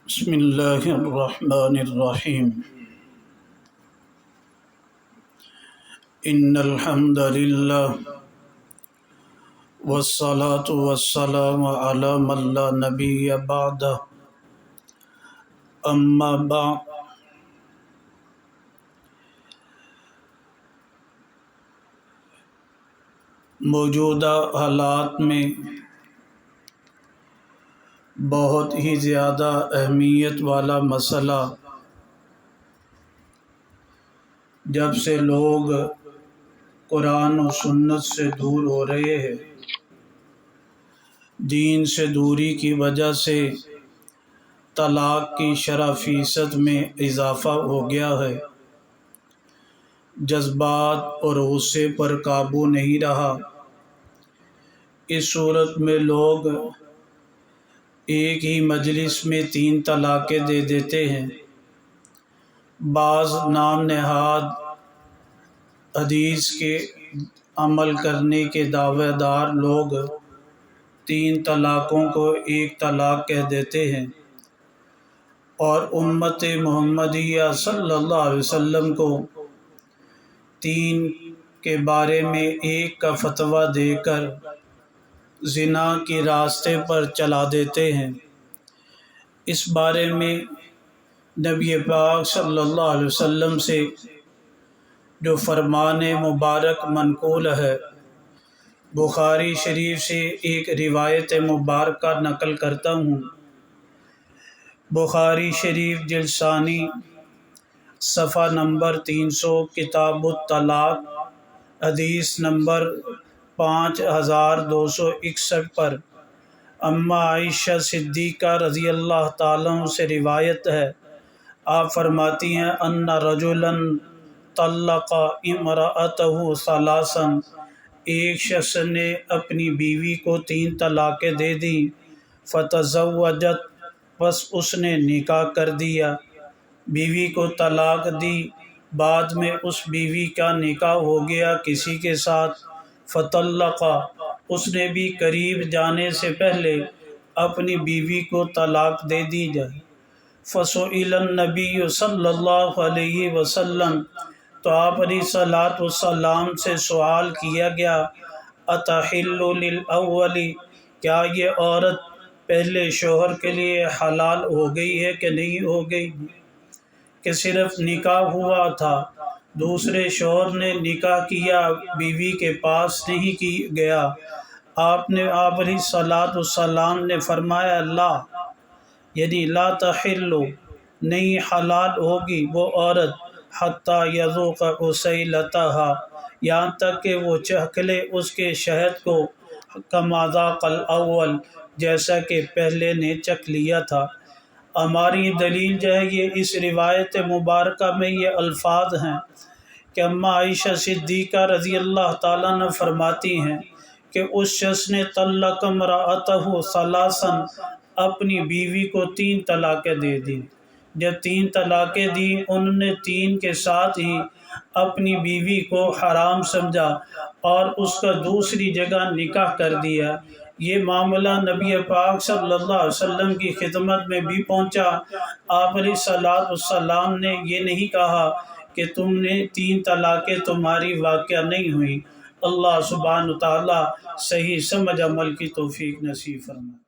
بسم اللہ الرحمن الرحیم ان الحمد للہ والصلاة والسلام علی من لا نبی بعدہ اما بعد موجودہ حالات میں بہت ہی زیادہ اہمیت والا مسئلہ جب سے لوگ قرآن و سنت سے دور ہو رہے ہیں، دین سے دوری کی وجہ سے طلاق کی شرح فیصد میں اضافہ ہو گیا ہے۔ جذبات اور غصے پر قابو نہیں رہا۔ اس صورت میں لوگ ایک ہی مجلس میں 3 طلاقیں دے دیتے ہیں۔ بعض نام نہاد حدیث کے عمل کرنے کے دعوے دار لوگ 3 طلاقوں کو 1 طلاق کہہ دیتے ہیں اور امت محمدیہ صلی اللہ علیہ وسلم کو 3 کے بارے میں 1 کا فتویٰ دے کر زنا کے راستے پر چلا دیتے ہیں۔ اس بارے میں نبی پاک صلی اللہ علیہ وسلم سے جو فرمان مبارک منقول ہے، بخاری شریف سے ایک روایت مبارکہ نقل کرتا ہوں۔ بخاری شریف جلد ثانی صفحہ نمبر 300، کتاب الطلاق، حدیث نمبر 5261 پر اما عائشہ صدیقہ رضی اللہ تعالیٰ عنہ سے روایت ہے، آپ فرماتی ہیں ان رجلا طلق امرأتہ ثلاثا، ایک شخص نے اپنی بیوی کو 3 طلاقیں دے دیں، فتزوجت، پس اس نے نکاح کر دیا، بیوی کو طلاق دی، بعد میں اس بیوی کا نکاح ہو گیا کسی کے ساتھ، فطلقہ، اس نے بھی قریب جانے سے پہلے اپنی بیوی کو طلاق دے دی جائے۔ فسئل النبی صلی اللہ علیہ وسلم، تو آپ علیہ الصلوۃ والسلام سے سوال کیا گیا، اتحل للأول، کیا یہ عورت پہلے شوہر کے لیے حلال ہو گئی ہے کہ نہیں ہو گئی، کہ صرف نکاح ہوا تھا، دوسرے شوہر نے نکاح کیا، بیوی کے پاس نہیں کی گیا؟ آپ علیہ الصلوۃ والسلام نے فرمایا لا، یعنی لا تحل، نہیں حلال ہوگی وہ عورت، حتی یذوق عسیلتہا، یہاں تک کہ وہ چکھ لے اس کے شہد کو، کما ذاق الاول، جیسا کہ پہلے نے چکھ لیا تھا۔ ہماری دلیل جو ہے یہ اس روایت مبارکہ میں یہ الفاظ ہیں کہ اما عائشہ صدیقہ رضی اللہ تعالیٰ عنہ فرماتی ہیں کہ اس شخص نے طلق امرأتہ ثلاثا، اپنی بیوی کو 3 طلاقیں دے دیں۔ جب 3 طلاقیں دیں، انہوں نے 3 کے ساتھ ہی اپنی بیوی کو حرام سمجھا اور اس کا دوسری جگہ نکاح کر دیا۔ یہ معاملہ نبی پاک صلی اللہ علیہ وسلم کی خدمت میں بھی پہنچا۔ آپ علیہ الصلوۃ والسلام نے یہ نہیں کہا کہ تم نے 3 طلاقیں تمہاری واقع نہیں ہوئیں۔ اللہ سبحانہ وتعالیٰ صحیح سمجھ عمل کی توفیق نصیب فرمائے۔